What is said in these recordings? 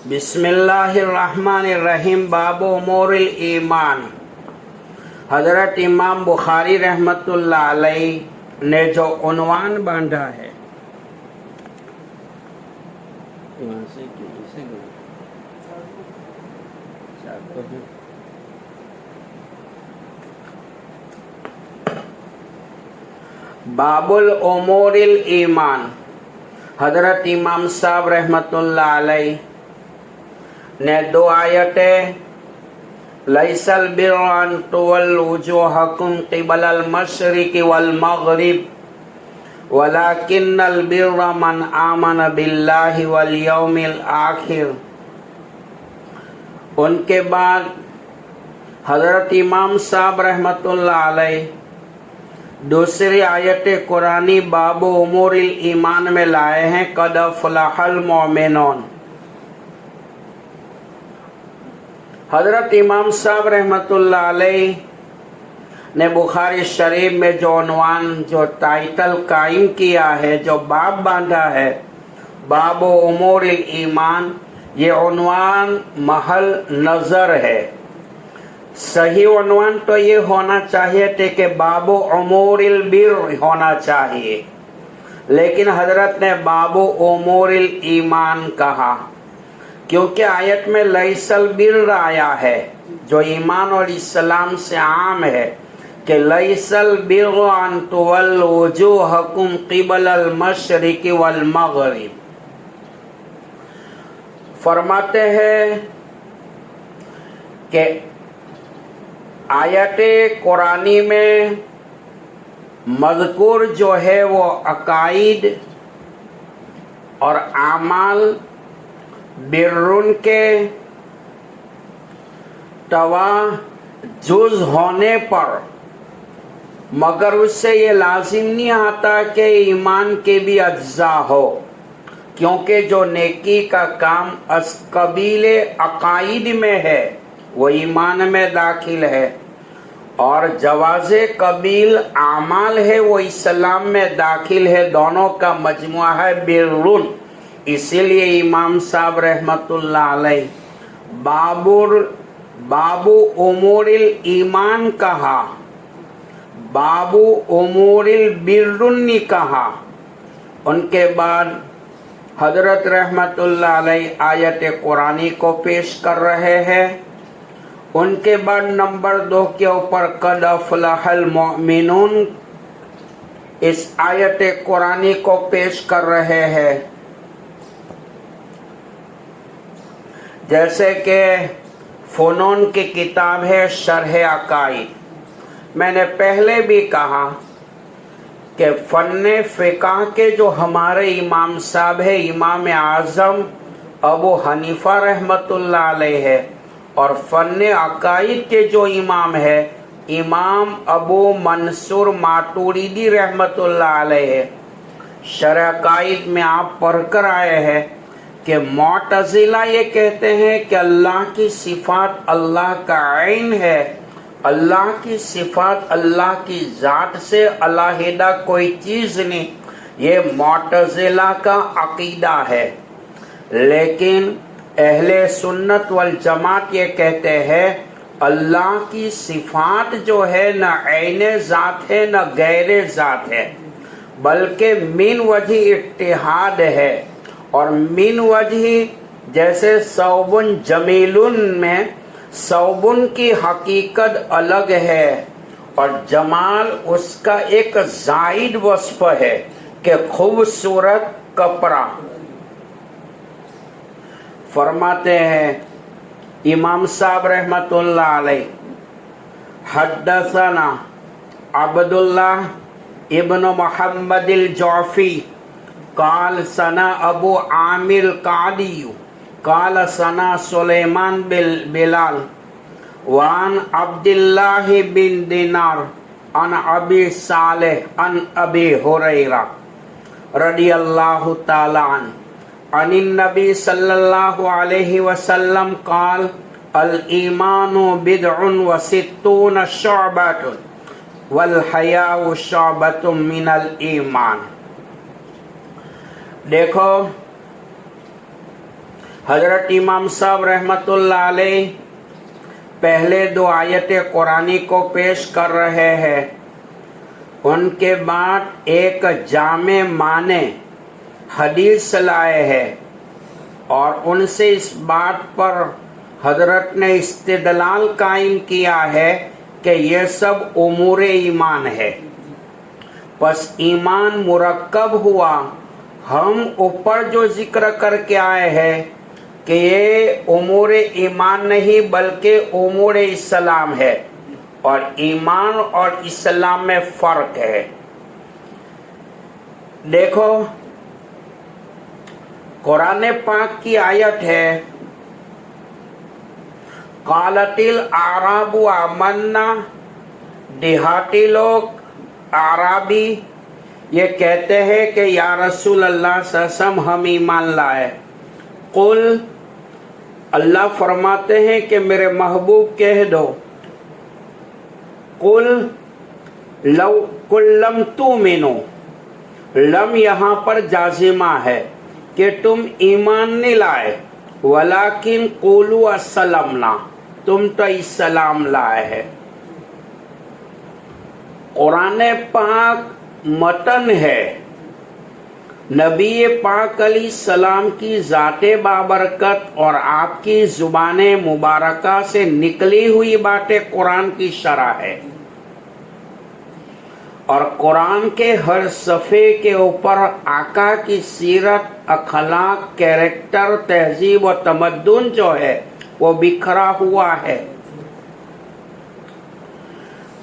بسم اللہ الرحمن الرحیم باب امور الایمان۔ حضرت امام بخاری رحمت اللہ علیہ نے جو عنوان باندھا ہے باب الامور الایمان، حضرت امام صاحب رحمت اللہ علیہ نے دو آیتیں لیس البر ان تولوا وجوہکم قبل المشرق والمغرب ولکن البر من آمن باللہ والیوم الآخر۔ ان کے بعد حضرت امام صاحب رحمت اللہ علیہ دوسری آیت قرآنی باب امور الایمان میں لائے ہیں قد افلح المؤمنون۔ حضرت امام صاحب رحمت اللہ علیہ نے بخاری شریف میں جو عنوان جو ٹائٹل قائم کیا ہے، جو باب باندھا ہے باب امور الایمان، یہ عنوان محل نظر ہے۔ صحیح عنوان تو یہ ہونا چاہیے تھے کہ باب امور البر ہونا چاہیے، لیکن حضرت نے باب امور الایمان کہا کیونکہ آیت میں لیس البر آیا ہے جو ایمان اور اسلام سے عام ہے کہ لیس البر ان تولوا وجوہکم قبل المشرق والمغرب۔ فرماتے ہیں کہ آیت قرآنی میں مذکور جو ہے وہ عقائد اور اعمال برن کے تواجز ہونے پر، مگر اس سے یہ لازم نہیں آتا کہ ایمان کے بھی اجزاء ہو، کیونکہ جو نیکی کا کام از قبیل عقائد میں ہے وہ ایمان میں داخل ہے، اور جواز قبیل اعمال ہے وہ اسلام میں داخل ہے، دونوں کا مجموعہ ہے برن۔ اسی لیے امام صاحب رحمت اللہ علیہ باب امور الایمان کہا، باب امور البر نہیں کہا۔ ان کے بعد حضرت رحمت اللہ علیہ آیت قرآنی کو پیش کر رہے ہیں۔ ان کے بعد نمبر 2 کے اوپر قد افلح المؤمنون اس آیت قرآنی کو پیش کر رہے ہیں۔ جیسے کہ فنون کی کتاب ہے شرح عقائد، میں نے پہلے بھی کہا کہ فن فقہ کے جو ہمارے امام صاحب ہے امام اعظم ابو حنیفہ رحمت اللہ علیہ ہے، اور فن عقائد کے جو امام ہے امام ابو منصور ماتوریدی رحمت اللہ علیہ ہے۔ شرح عقائد میں آپ پڑھ کر آئے ہیں کہ معتزلہ یہ کہتے ہیں کہ اللہ کی صفات اللہ کا عین ہے، اللہ کی صفات اللہ کی ذات سے علیحدہ کوئی چیز نہیں، یہ معتزلہ کا عقیدہ ہے۔ لیکن اہل سنت والجماعت یہ کہتے ہیں اللہ کی صفات جو ہے نہ عین ذات ہے نہ غیر ذات ہے، بلکہ من وجہ اتحاد ہے، اور من وجہ جیسے صوبن جمیلن میں صوبن کی حقیقت الگ ہے اور جمال اس کا ایک زائد وصف ہے کہ خوبصورت کپڑا۔ فرماتے ہیں امام صاحب رحمت اللہ علیہ حدثنا عبداللہ ابن محمد الجعفی قال ثنا ابو عامر قادی قال ثنا سلیمان بلال وعن عبداللہ بن دینار عن ابی صالح عن ابی ہریرہ رضی اللہ تعالی عنہ عن النبی صلی اللہ علیہ وسلم قال الایمان بضع وستون شعبۃ والحیاء شعبۃ من الایمان۔ دیکھو حضرت امام صاحب رحمت اللہ علیہ پہلے 2 آیت قرآنی کو پیش کر رہے ہیں، ان کے بعد ایک جامع معنی حدیث لائے ہیں، اور ان سے اس بات پر حضرت نے استدلال قائم کیا ہے کہ یہ سب امور ایمان ہے۔ پس ایمان مرکب ہوا، ہم اوپر جو ذکر کر کے آئے ہیں کہ یہ امور ایمان نہیں بلکہ امور اسلام ہے، اور ایمان اور اسلام میں فرق ہے۔ دیکھو قرآن پاک کی آیت ہے، قالت الاعراب آمنا، دیہاتی لوگ، اعرابی یہ کہتے ہیں کہ یا رسول اللہ صلی اللہ علیہ وسلم ہم ایمان لائے۔ قل، اللہ فرماتے ہیں کہ میرے محبوب کہہ دو، قل لم تؤمنوا، لم یہاں پر جازمہ ہے کہ تم ایمان نہیں لائے، ولیکن قولوا اسلمنا، تم تو اسلام لائے ہیں۔ قرآن پاک متن ہے، نبی پاک علیہ السلام کی ذات بابرکت اور آپ کی زبان مبارکہ سے نکلی ہوئی باتیں قرآن کی شرح ہے، اور قرآن کے ہر صفحے کے اوپر آقا کی سیرت، اخلاق، کیریکٹر، تہذیب و تمدن جو ہے وہ بکھرا ہوا ہے۔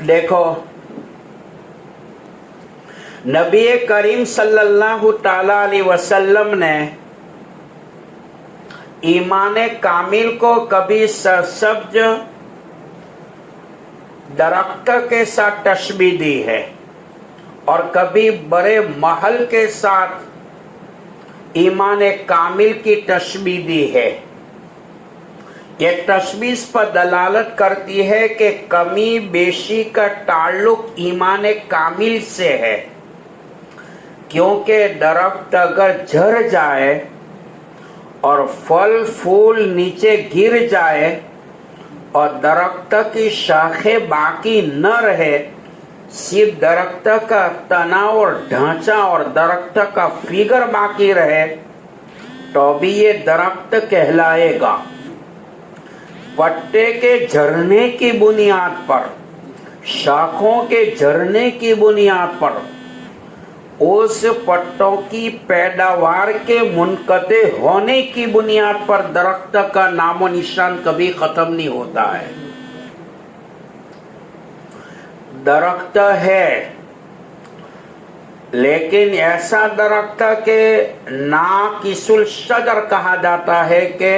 دیکھو نبی کریم صلی اللہ تعالی علیہ وسلم نے ایمان کامل کو کبھی سرسبز درخت کے ساتھ تشبیہ دی ہے، اور کبھی بڑے محل کے ساتھ ایمان کامل کی تشبیہ دی ہے۔ یہ تشبیہ اس پر دلالت کرتی ہے کہ کمی بیشی کا تعلق ایمان کامل سے ہے، کیونکہ درخت اگر جھڑ جائے اور پھل پھول نیچے گر جائے اور درخت کی شاخیں باقی نہ رہے، صرف درخت کا تنا اور ڈھانچہ اور درخت کا فگر باقی رہے، تو بھی یہ درخت کہلائے گا۔ پتے کے جھڑنے کی بنیاد پر، شاخوں کے جھڑنے کی بنیاد پر، اس پتوں کی پیداوار کے منقطع ہونے کی بنیاد پر درخت کا نام و نشان کبھی ختم نہیں ہوتا ہے۔ درخت ہے، لیکن ایسا درخت کہ ناقص الشجر کہا جاتا ہے کہ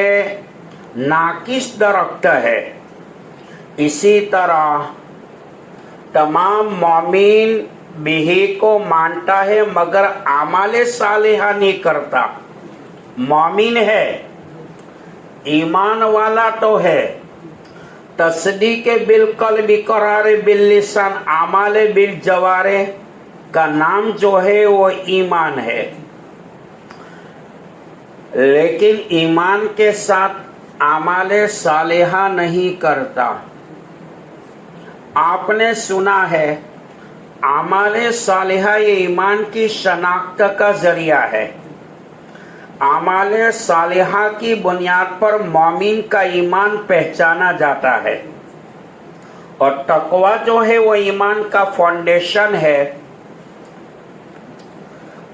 ناقص درخت ہے۔ اسی طرح تمام مومن بھی کو مانتا ہے مگر اعمال صالحہ نہیں کرتا۔ مومن ہے، ایمان والا تو ہے، تصدیق بالقلب اقرار باللسان اعمال بالجوارح کا نام جو ہے وہ ایمان ہے، لیکن ایمان کے ساتھ اعمال صالحہ نہیں کرتا۔ آپ نے سنا ہے اعمال صالحہ یہ ایمان کی شناخت کا ذریعہ ہے۔ اعمال صالحہ کی بنیاد پر مومن کا ایمان پہچانا جاتا ہے، اور تقوی جو ہے وہ ایمان کا فاؤنڈیشن ہے۔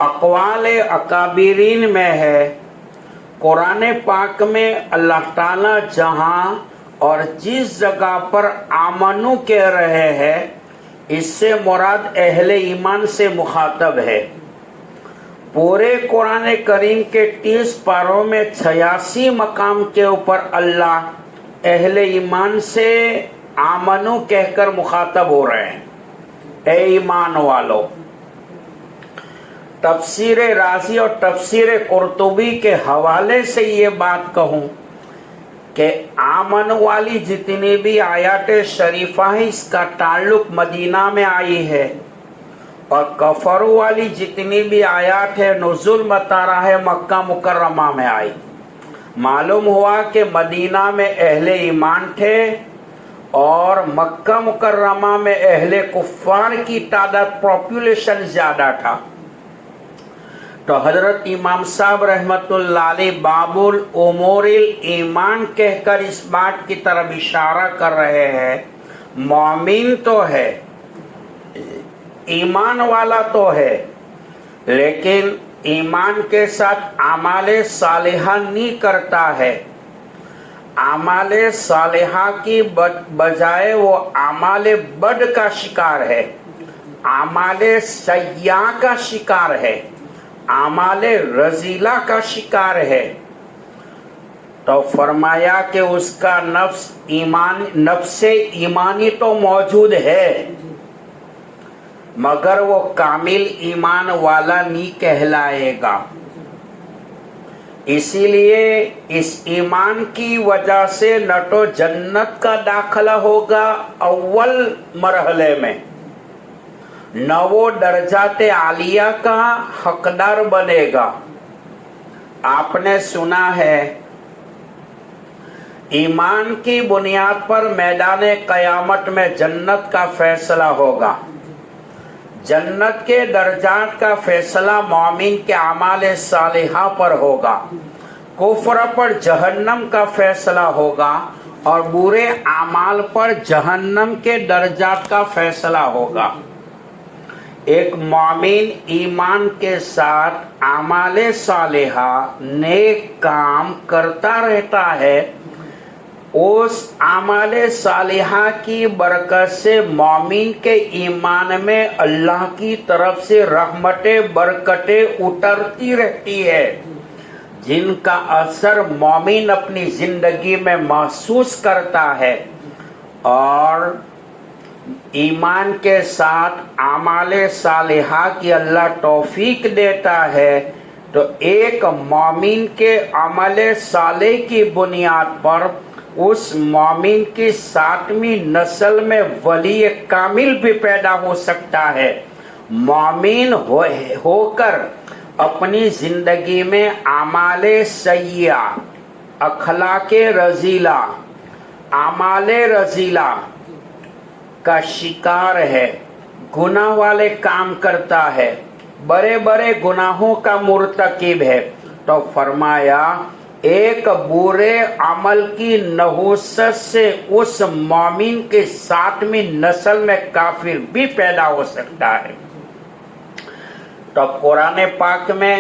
اقوال اکابرین میں ہے، قرآن پاک میں اللہ تعالی جہاں اور جس جگہ پر آمنو کہہ رہے ہیں، اس سے مراد اہل ایمان سے مخاطب ہے۔ پورے قرآن کریم کے 30 پاروں میں 86 مقام کے اوپر اللہ اہل ایمان سے آمنو کہہ کر مخاطب ہو رہے ہیں، اے ایمان والو۔ تفسیر رازی اور تفسیر قرطبی کے حوالے سے یہ بات کہوں کہ آمن والی جتنی بھی آیات شریفہ ہیں اس کا تعلق مدینہ میں آئی ہے، اور کفر والی جتنی بھی آیات ہے نزول بتا رہا ہے مکہ مکرمہ میں آئی۔ معلوم ہوا کہ مدینہ میں اہل ایمان تھے اور مکہ مکرمہ میں اہل کفار کی تعداد پاپولیشن زیادہ تھا. تو حضرت امام صاحب رحمت اللہ علیہ باب الامور الایمان کہہ کر اس بات کی طرف اشارہ کر رہے ہیں مومن تو ہے، ایمان والا تو ہے، لیکن ایمان کے ساتھ اعمال صالحہ نہیں کرتا ہے. اعمال صالحہ کی بجائے وہ اعمال بد کا شکار ہے، اعمال سیئہ کا شکار ہے، اعمال رذیلہ کا شکار ہے. تو فرمایا کہ اس کا نفس ایمانی تو موجود ہے مگر وہ کامل ایمان والا نہیں کہلائے گا. اسی لیے اس ایمان کی وجہ سے نہ تو جنت کا داخلہ ہوگا اول مرحلے میں، نہ وہ درجات عالیہ کا حقدار بنے گا. آپ نے سنا ہے ایمان کی بنیاد پر میدان قیامت میں جنت کا فیصلہ ہوگا. جنت کے درجات کا فیصلہ مومن کے اعمال صالحہ پر ہوگا، کفر پر جہنم کا فیصلہ ہوگا اور برے اعمال پر جہنم کے درجات کا فیصلہ ہوگا. ایک مومن ایمان کے ساتھ اعمال صالحہ نیک کام کرتا رہتا ہے، اس اعمال صالحہ کی برکت سے مومن کے ایمان میں اللہ کی طرف سے رحمتیں برکتیں اترتی رہتی ہے، جن کا اثر مومن اپنی زندگی میں محسوس کرتا ہے. اور ایمان کے ساتھ اعمال صالحہ کی اللہ توفیق دیتا ہے تو ایک مومن کے عمل صالح کی بنیاد پر اس مومن کی 7ویں نسل میں ولی کامل بھی پیدا ہو سکتا ہے. مومن ہو کر اپنی زندگی میں اعمال سیئہ، اخلاق رذیلہ، اعمال رذیلہ کا شکار ہے، گناہ والے کام کرتا ہے، بڑے بڑے گناہوں کا مرتکب ہے. تو فرمایا ایک برے عمل کی نحوست سے اس مومن کے 7ویں نسل میں کافر بھی پیدا ہو سکتا ہے. تو قرآن پاک میں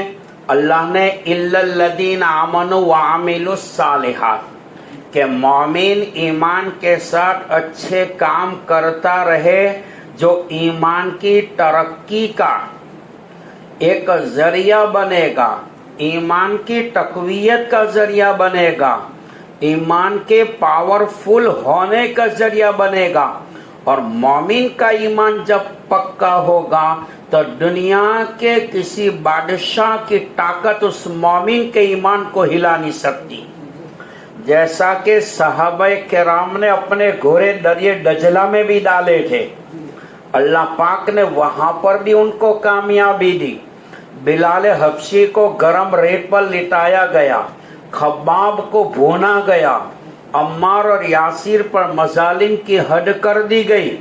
اللہ نے اِلَّا الَّذِينَ آمَنُوا وَعَمِلُوا الصَّالِحَاتِ کہ مومن ایمان کے ساتھ اچھے کام کرتا رہے جو ایمان کی ترقی کا ایک ذریعہ بنے گا، ایمان کی تقویت کا ذریعہ بنے گا، ایمان کے پاورفل ہونے کا ذریعہ بنے گا. اور مومن کا ایمان جب پکا ہوگا تو دنیا کے کسی بادشاہ کی طاقت اس مومن کے ایمان کو ہلا نہیں سکتی. جیسا کہ صحابہ کرام نے اپنے گھوڑے دریا دجلہ میں بھی ڈالے تھے، اللہ پاک نے وہاں پر بھی ان کو کامیابی دی. بلال حبشی کو گرم ریت پر لٹایا گیا، خباب کو بھونا گیا، عمار اور یاسر پر مظالم کی حد کر دی گئی،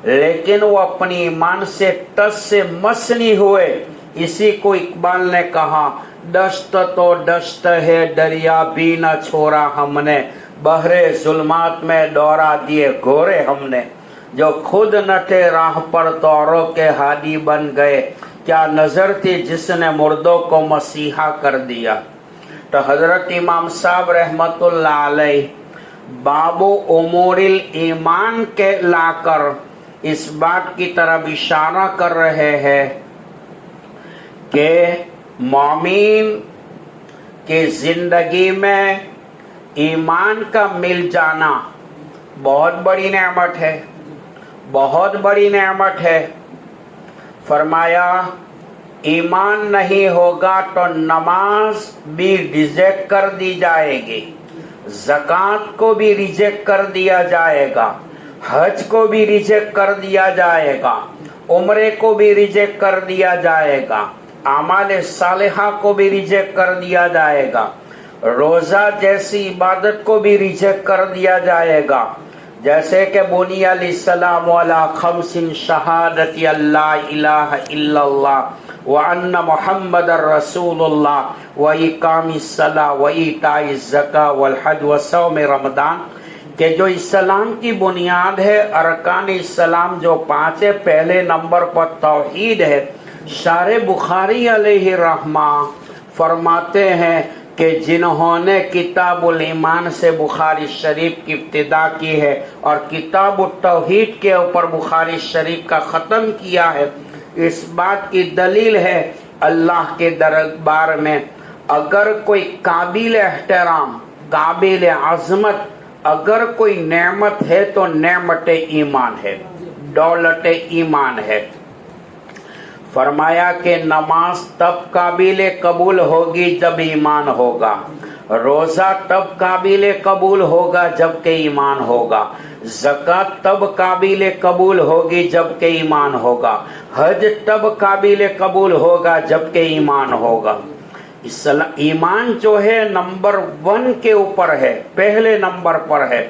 لیکن وہ اپنی ایمان سے ٹس سے مس نہیں ہوئے. اسی کو اقبال نے کہا دشت تو دشت ہے دریا بھی نہ چھوڑا ہم نے، بحر ظلمات میں دوڑا دیے گھوڑے ہم نے، جو خود نہ تھے راہ پر توروں کے ہادی بن گئے، کیا نظر تھی جس نے مردوں کو مسیحا کر دیا. تو حضرت امام صاحب رحمت اللہ علیہ باب امور الایمان کے لا کر اس بات کی طرف اشارہ کر رہے ہیں کہ مومن کی زندگی میں ایمان کا مل جانا بہت بڑی نعمت ہے، بہت بڑی نعمت ہے. فرمایا ایمان نہیں ہوگا تو نماز بھی ریجیکٹ کر دی جائے گی، زکوٰۃ کو بھی ریجیکٹ کر دیا جائے گا، حج کو بھی ریجیکٹ کر دیا جائے گا، عمرے کو بھی ریجیکٹ کر دیا جائے گا، اعمال صالحہ کو بھی ریجیکٹ کر دیا جائے گا. روزہ جیسی عبادت کو بھی ریجیکٹ کر دیا جائے گا، جیسے کہ بنی الاسلام علی خمس شہادت اللہ الہ الا اللہ وان محمد رسول اللہ واقام الصلاۃ وایتاء الزکاۃ والحج وصوم رمضان، کہ جو اسلام کی بنیاد ہے، ارکان اسلام جو 5 ہے، پہلے نمبر پر توحید ہے۔ شارح بخاری علیہ رحمہ فرماتے ہیں کہ جنہوں نے کتاب الایمان سے بخاری شریف کی ابتدا کی ہے اور کتاب التوحید کے اوپر بخاری شریف کا ختم کیا ہے، اس بات کی دلیل ہے اللہ کے دربار میں اگر کوئی قابل احترام، قابل عظمت اگر کوئی نعمت ہے تو نعمت ایمان ہے، دولت ایمان ہے۔ فرمایا کہ نماز تب قابل قبول ہوگی جب ایمان ہوگا، روزہ تب قابل قبول ہوگا جب کہ ایمان ہوگا، زکوٰۃ تب قابل قبول ہوگی جب کہ ایمان ہوگا، حج تب قابل قبول ہوگا جب کہ ایمان ہوگا۔ ایمان جو ہے نمبر 1 کے اوپر ہے، پہلے نمبر پر ہے۔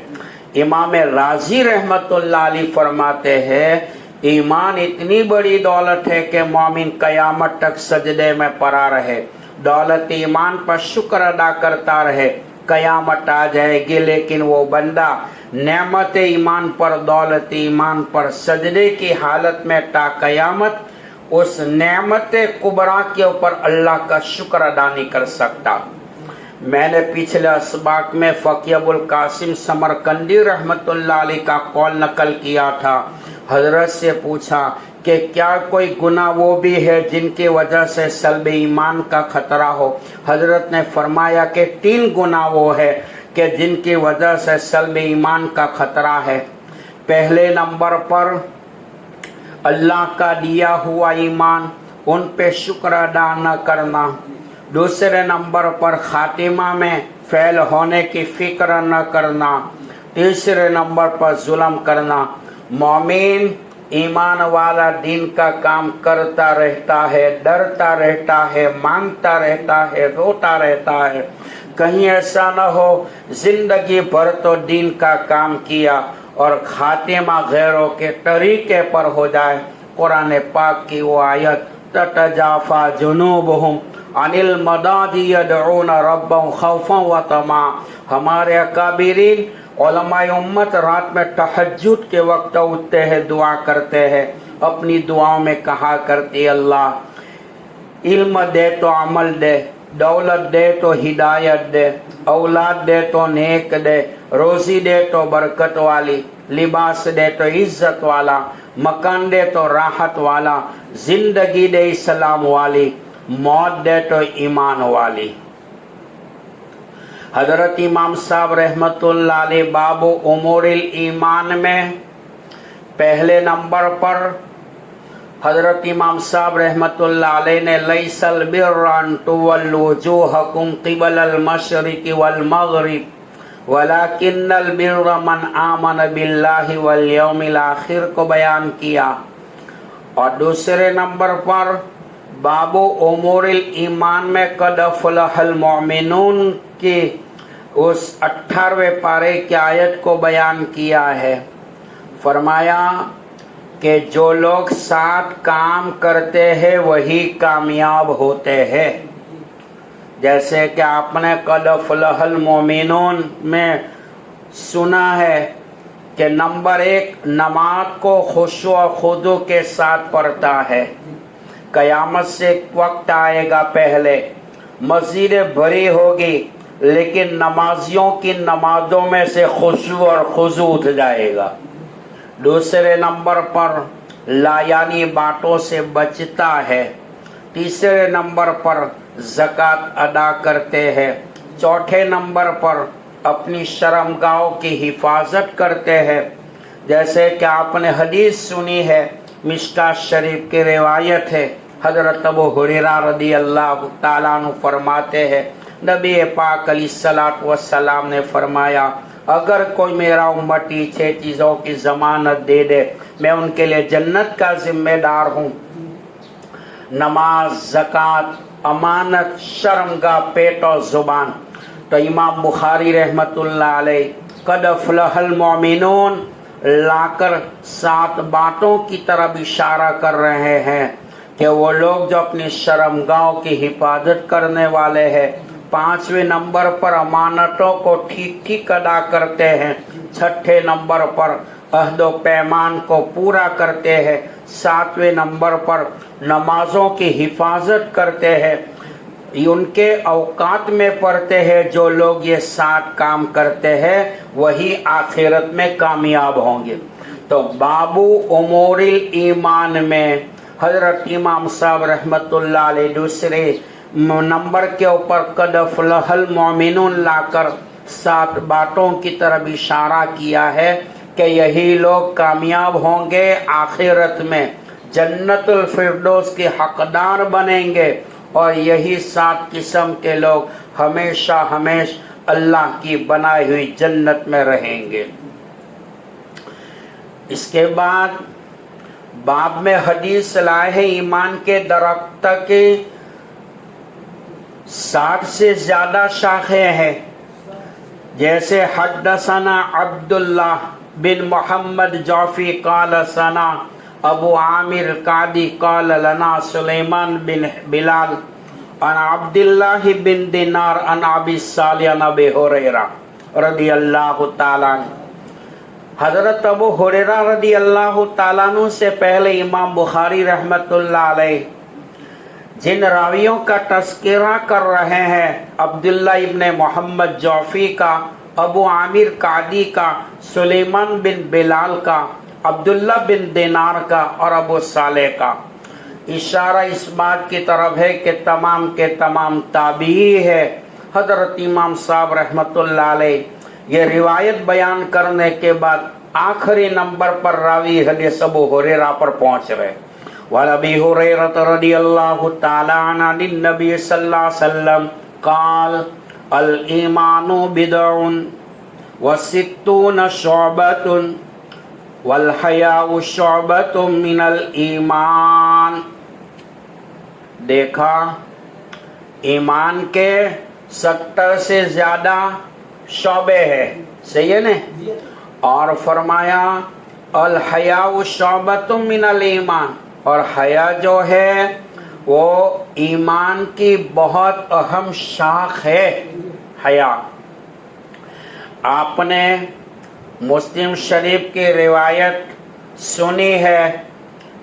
امام رازی رحمت اللہ علیہ فرماتے ہیں ایمان اتنی بڑی دولت ہے کہ مومن قیامت تک سجدے میں پڑا رہے، دولت ایمان پر شکر ادا کرتا رہے، قیامت آ جائے گی لیکن وہ بندہ نعمت ایمان پر، دولت ایمان پر سجدے کی حالت میں تا قیامت اس نعمت کبریٰ کے اوپر اللہ کا شکر ادا نہیں کر سکتا۔ میں نے پچھلے اسباق میں فقی ابو القاسم سمرقندی رحمت اللہ علیہ کا قول نقل کیا تھا۔ حضرت سے پوچھا کہ کیا کوئی گناہ وہ بھی ہے جن کی وجہ سے سلب ایمان کا خطرہ ہو؟ حضرت نے فرمایا کہ 3 گناہ وہ ہے کہ جن کی وجہ سے سلب ایمان کا خطرہ ہے۔ پہلے نمبر پر اللہ کا دیا ہوا ایمان، ان پہ شکر ادا نہ کرنا۔ دوسرے نمبر پر خاتمہ میں فیل ہونے کی فکر نہ کرنا۔ تیسرے نمبر پر ظلم کرنا۔ مومن ایمان والا دین کا کام کرتا رہتا ہے، ڈرتا رہتا ہے، مانگتا رہتا ہے، روتا رہتا ہے۔ کہیں ایسا نہ ہو زندگی بھر تو دین کا کام کیا اور خاتمہ غیروں کے طریقے پر ہو جائے۔ قرآن پاک کی وہ آیت تتجافا جنوبہم عن المضاجع یدعون ربهم خوفا وطمعا، ہمارے اکابرین علماء امت رات میں تہجد کے وقت اٹھتے ہیں، دعا کرتے ہیں، اپنی دعاؤں میں کہا کرتی اللہ علم دے تو عمل دے، دولت دے تو ہدایت دے، اولاد دے تو نیک دے، روزی دے تو برکت والی، لباس دے تو عزت والا، مکان دے تو راحت والا، زندگی دے اسلام والی، موت دے تو ایمان والی۔ حضرت امام صاحب رحمت اللہ علیہ باب امور الایمان میں پہلے نمبر پر حضرت امام صاحب رحمت اللہ علیہ نے لیس البر ان تولوا وجوہکم قبل المشرق والمغرب ولکن البر من آمن باللہ والیوم الآخر کو بیان کیا، اور دوسرے نمبر پر باب امور الایمان میں قد افلح المؤمنون کی اس 18ویں پارے کی آیت کو بیان کیا ہے۔ فرمایا کہ جو لوگ 7 کام کرتے ہیں وہی کامیاب ہوتے ہیں۔ جیسے کہ آپ نے قد افلح المؤمنون میں سنا ہے کہ نمبر 1 نماز کو خشوع و خضوع کے ساتھ پڑھتا ہے۔ قیامت سے ایک وقت آئے گا، پہلے مسجدیں بھری ہوگی لیکن نمازیوں کی نمازوں میں سے خشوع اور خضوع اٹھ جائے گا۔ دوسرے نمبر پر لایانی باتوں سے بچتا ہے۔ تیسرے نمبر پر زکوٰۃ ادا کرتے ہیں۔ چوتھے نمبر پر اپنی شرمگاہوں کی حفاظت کرتے ہیں، جیسے کہ آپ نے حدیث سنی ہے، مشکات شریف کی روایت ہے، حضرت ابو ہریرہ رضی اللہ تعالیٰ عنہ فرماتے ہیں نبی پاک علیہ الصلوۃ والسلام نے فرمایا اگر کوئی میرا امتی 6 چیزوں کی ضمانت دے دے میں ان کے لیے جنت کا ذمہ دار ہوں: نماز، زکوٰۃ، امانت، شرمگاہ، پیٹ اور زبان۔ تو امام بخاری رحمت اللہ علیہ قد افلح المؤمنون لا کر 7 باتوں کی طرف اشارہ کر رہے ہیں کہ وہ لوگ جو اپنی شرمگاہوں کی حفاظت کرنے والے ہیں، 5ویں نمبر پر امانتوں کو ٹھیک ٹھیک ادا کرتے ہیں، 6 نمبر پر عہد و پیمان کو پورا کرتے ہیں، 7ویں نمبر پر نمازوں کی حفاظت کرتے ہیں، ان کے اوقات میں پڑھتے ہیں۔ جو لوگ یہ 7 کام کرتے ہیں وہی آخرت میں کامیاب ہوں گے۔ تو بابو امور الایمان میں حضرت امام صاحب رحمت اللہ علیہ دوسرے نمبر کے اوپر قد افلح المؤمنون لا کر 7 باتوں کی طرف اشارہ کیا ہے کہ یہی لوگ کامیاب ہوں گے، آخرت میں جنت الفردوس کے حقدار بنیں گے، اور یہی 7 قسم کے لوگ ہمیشہ اللہ کی بنائی ہوئی جنت میں رہیں گے۔ اس کے بعد باب میں حدیث لائے ہیں ایمان کے درخت کی 60 سے زیادہ شاخیں ہیں، جیسے حدثنا عبداللہ بن محمد جعفی قال ثنا ابو عامر قادی قال لنا سلیمان بن بلال عن عبداللہ بن دینار عن ابی صالح عن ابی ہریرہ رضی اللہ تعالیٰ عنہ۔ حضرت ابو ہریرہ رضی اللہ تعالیٰ عنہ سے پہلے امام بخاری رحمت اللہ علیہ جن راویوں کا تذکرہ کر رہے ہیں، عبداللہ ابن محمد جعفی کا، ابو عامر قادی کا، سلیمان بن بلال کا، عبداللہ بن دینار کا اور ابو صالح کا، اشارہ اس بات کی طرف ہے کہ تمام کے تمام تابعی ہے۔ حضرت امام صاحب رحمت اللہ علیہ یہ روایت بیان کرنے کے بعد آخری نمبر پر راوی حدیث ابو ہریرہ پر پہنچ رہے۔ وعن ابی ہریرہ رضی اللہ تعالی عنہ عن النبی صلی اللہ علیہ وسلم قال الایمان بضع وستون شعبۃ والحیاء شعبۃ من الایمان۔ دیکھا ایمان کے 70 سے زیادہ شعبے ہیں، صحیح ہے نا؟ اور فرمایا الحیاء شعبۃ من الایمان، اور حیا جو ہے وہ ایمان کی بہت اہم شاخ ہے۔ حیا آپ نے مسلم شریف کی روایت سنی ہے،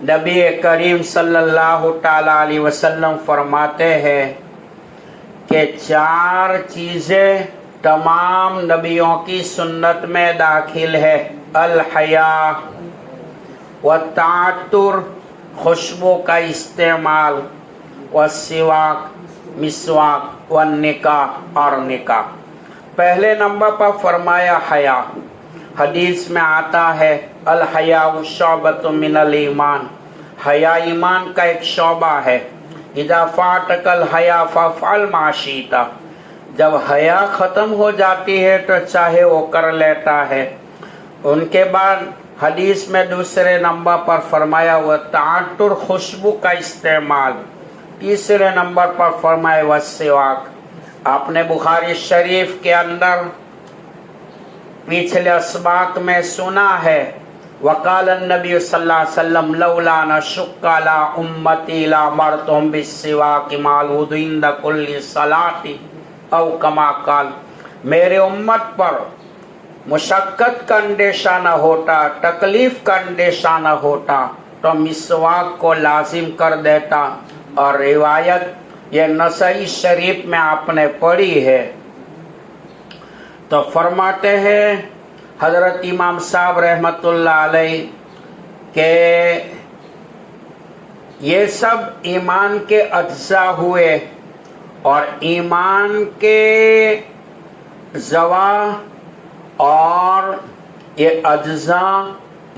نبی کریم صلی اللہ تعالی علیہ وسلم فرماتے ہیں کہ 4 چیزیں تمام نبیوں کی سنت میں داخل ہے: الحیا والتعطر، خوشبو کا استعمال، والسواک، مسواک، والنکاح، اور نکاح۔ پہلے نمبر پر فرمایا حیا۔ حدیث میں آتا ہے الحیاء شعبۃ من الایمان، حیا ایمان کا ایک شعبہ ہے۔ اذا فاتک الحیا فافعل ما شئت، جب حیا ختم ہو جاتی ہے تو چاہے وہ کر لیتا ہے۔ ان کے بعد حدیث میں دوسرے نمبر پر فرمایا وہ تعطر، خوشبو کا استعمال۔ تیسرے نمبر پر فرمایا والسواک۔ آپ نے بخاری شریف کے اندر پچھلے اسباق میں سنا ہے وقال النبی صلی اللہ علیہ وسلم لولا نشق علی امتی لامرتهم بالسواک مع الوضوء عند كل صلاۃ او کما قال، میرے امت پر مشقت کا اندیشہ نہ ہوتا، تکلیف کا اندیشہ نہ ہوتا تو مسواک کو لازم کر دیتا۔ اور روایت یہ نسائی شریف میں آپ نے پڑھی ہے۔ تو فرماتے ہیں حضرت امام صاحب رحمت اللہ علیہ کہ یہ سب ایمان کے اجزاء ہوئے، اور ایمان کے زوا اور یہ اجزاء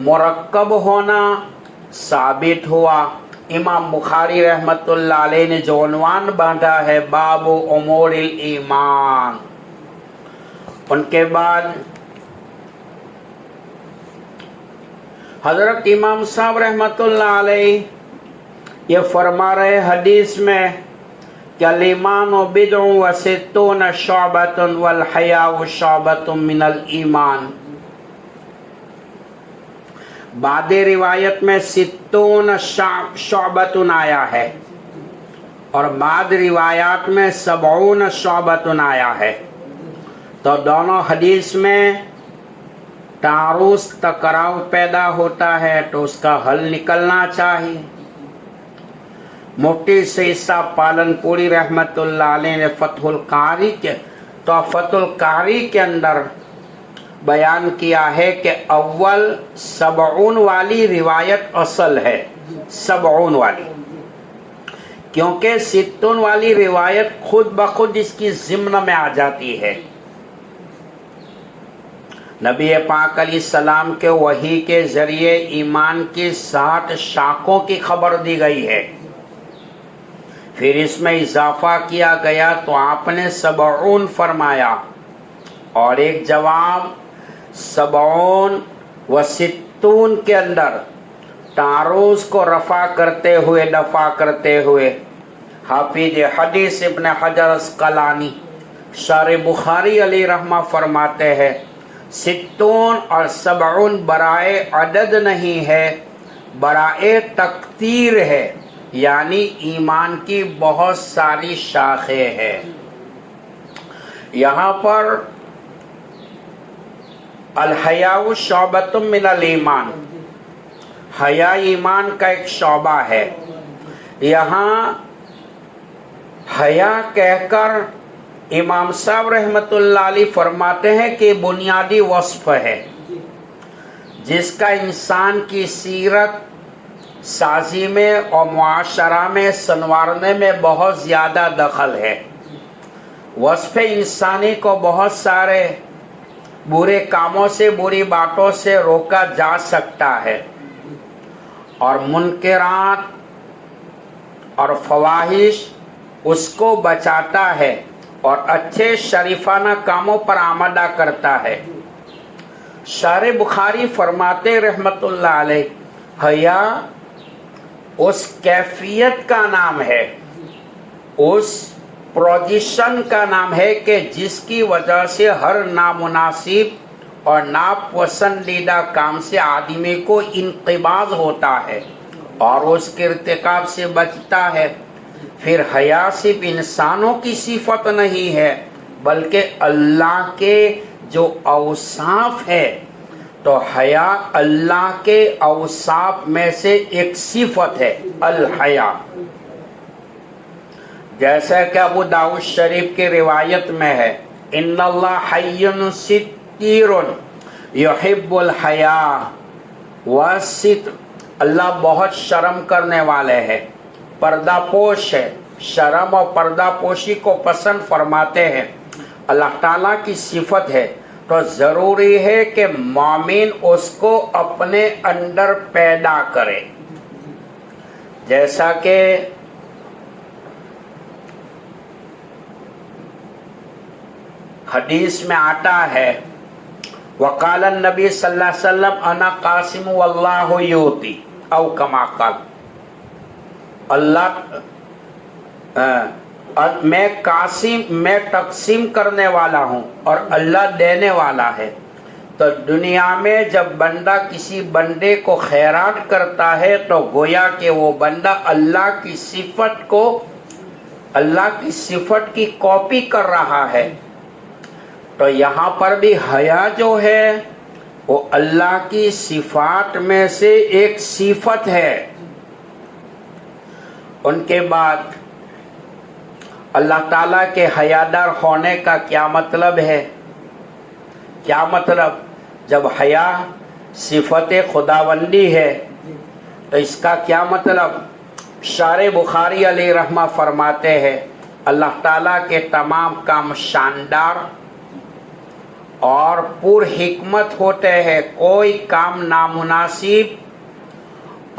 مرکب ہونا ثابت ہوا۔ امام بخاری رحمت اللہ علیہ نے جو عنوان باندھا ہے باب امور الایمان، ان کے بعد حضرت امام صاحب رحمت اللہ علیہ یہ فرما رہے حدیث میں کلمان و بدع و ستون شعبۃ والحیاء شعبۃ من الایمان. بعد روایت میں ستون شعبۃ آیا ہے اور بعد روایات میں 70 شعبۃ آیا ہے. تو دونوں حدیث میں تعارض ٹکراؤ پیدا ہوتا ہے تو اس کا حل نکلنا چاہیے. مفتی سید صاحب پالن پوری رحمت اللہ علیہ نے فتح القاری کے اندر بیان کیا ہے کہ اول 70 والی روایت اصل ہے، 70 والی، کیونکہ 60 والی روایت خود بخود اس کی ضمن میں آ جاتی ہے. نبی پاک علیہ السلام کے وحی کے ذریعے ایمان کی 60 شاخوں کی خبر دی گئی ہے. پھر اس میں اضافہ کیا گیا تو آپ نے 70 فرمایا، اور ایک جواب 70 و 60 کے اندر تعارض کو رفع کرتے ہوئے دفع کرتے ہوئے حافظ حدیث ابن حجر اسقلانی شارح بخاری علیہ رحمہ فرماتے ہیں 60 اور 70 برائے عدد نہیں ہے، برائے تقدیر ہے، یعنی ایمان کی بہت ساری شاخیں ہیں. یہاں پر الحیاء شعبۃ من الایمان، حیا ایمان کا ایک شعبہ ہے. یہاں حیا کہہ کر امام صاحب رحمت اللہ علیہ فرماتے ہیں کہ بنیادی وصف ہے جس کا انسان کی سیرت سازی میں اور معاشرہ میں سنوارنے میں بہت زیادہ دخل ہے. وصف انسانی کو بہت سارے برے کاموں سے، بری باتوں سے روکا جا سکتا ہے، اور منکرات اور فواحش اس کو بچاتا ہے اور اچھے شریفانہ کاموں پر آمادہ کرتا ہے. شارح بخاری فرماتے رحمت اللہ علیہ حیا اس کیفیت کا نام ہے، اس پوزیشن کا نام ہے کہ جس کی وجہ سے ہر نامناسب اور ناپسندیدہ کام سے آدمی کو انقباض ہوتا ہے اور اس کے ارتکاب سے بچتا ہے. پھر حیا صرف انسانوں کی صفت نہیں ہے بلکہ اللہ کے جو اوصاف ہے، تو حیا اللہ کے اوصاف میں سے ایک صفت ہے الحیا. جیسا کہ ابو داؤد شریف کی روایت میں ہے ان اللہ حی ستیر یحب الحیا والستر، اللہ بہت شرم کرنے والے ہیں، پردہ پوش ہے، شرم اور پردہ پوشی کو پسند فرماتے ہیں. اللہ تعالیٰ کی صفت ہے تو ضروری ہے کہ مومن اس کو اپنے اندر پیدا کرے. جیسا کہ حدیث میں آتا ہے وقال النبی صلی اللہ علیہ وسلم انا قاسم واللہ یؤتی، او کما قال، اللہ میں تقسیم کرنے والا ہوں اور اللہ دینے والا ہے. تو دنیا میں جب بندہ کسی بندے کو خیرات کرتا ہے تو گویا کہ وہ بندہ اللہ کی صفت کی کاپی کر رہا ہے. تو یہاں پر بھی حیا جو ہے وہ اللہ کی صفات میں سے ایک صفت ہے. ان کے بعد اللہ تعالیٰ کے حیادار ہونے کا کیا مطلب ہے؟ کیا مطلب؟ جب حیا صفت خداوندی ہے تو اس کا کیا مطلب؟ شارح بخاری علیہ رحمہ فرماتے ہیں اللہ تعالیٰ کے تمام کام شاندار اور پر حکمت ہوتے ہیں، کوئی کام نامناسب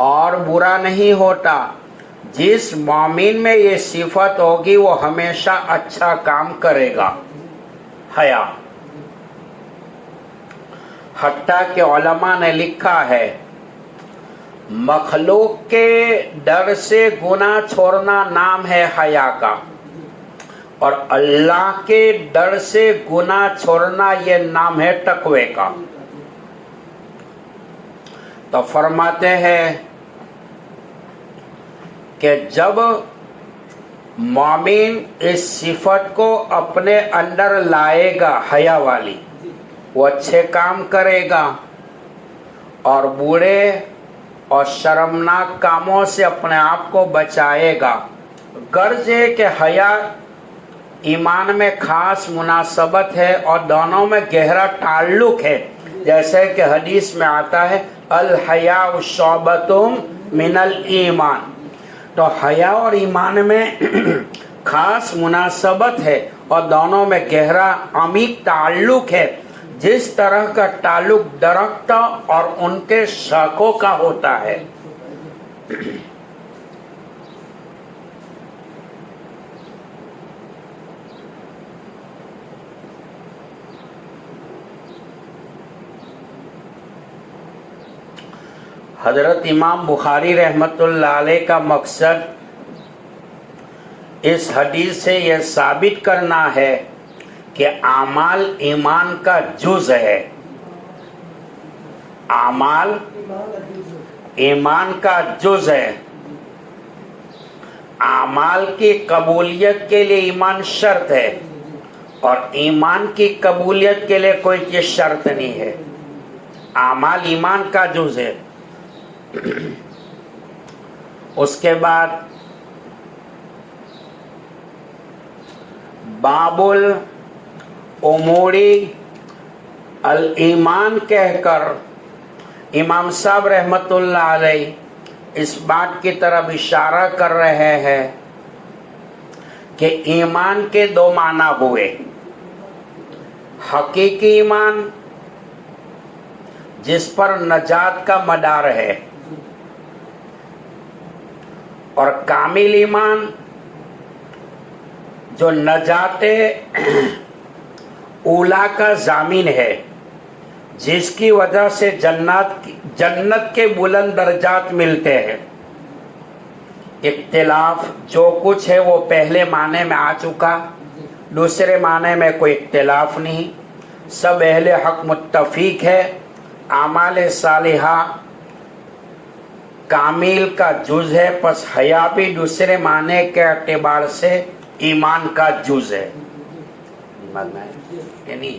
اور برا نہیں ہوتا. جس مومن میں یہ صفت ہوگی وہ ہمیشہ اچھا کام کرے گا. حیا، حتیٰ کہ علماء نے لکھا ہے مخلوق کے ڈر سے گناہ چھوڑنا نام ہے حیا کا. اور اللہ کے ڈر سے گناہ چھوڑنا یہ نام ہے تقوی کا. تو فرماتے ہیں کہ جب مومن اس صفت کو اپنے اندر لائے گا حیا والی، وہ اچھے کام کرے گا اور برے اور شرمناک کاموں سے اپنے آپ کو بچائے گا. غرض ہے کہ حیا ایمان میں خاص مناسبت ہے اور دونوں میں گہرا تعلق ہے، جیسے کہ حدیث میں آتا ہے الحیاء شعبۃ من الایمان. تو حیا اور ایمان میں خاص مناسبت ہے اور دونوں میں گہرا عمیق تعلق ہے، جس طرح کا تعلق درخت اور ان کے شاخوں کا ہوتا ہے. حضرت امام بخاری رحمت اللہ علیہ کا مقصد اس حدیث سے یہ ثابت کرنا ہے کہ اعمال ایمان کا جز ہے. اعمال ایمان کا جز ہے. اعمال کی قبولیت کے لیے ایمان شرط ہے اور ایمان کی قبولیت کے لیے کوئی چیز شرط نہیں ہے. اعمال ایمان کا جز ہے. اس کے بعد باب الاموری الایمان کہہ کر امام صاحب رحمت اللہ علیہ اس بات کی طرف اشارہ کر رہے ہیں کہ ایمان کے دو معنی ہوئے. حقیقی ایمان جس پر نجات کا مدار ہے، اور کامل ایمان جو نجات اولا کا ضامن ہے، جس کی وجہ سے جنت کے بلند درجات ملتے ہیں. اختلاف جو کچھ ہے وہ پہلے معنی میں آ چکا، دوسرے معنی میں کوئی اختلاف نہیں. سب اہل حق متفق ہے اعمال صالحہ کامل کا جز ہے، پس حیا بھی دوسرے معنی کے اعتبار سے ایمان کا جز ہے. یعنی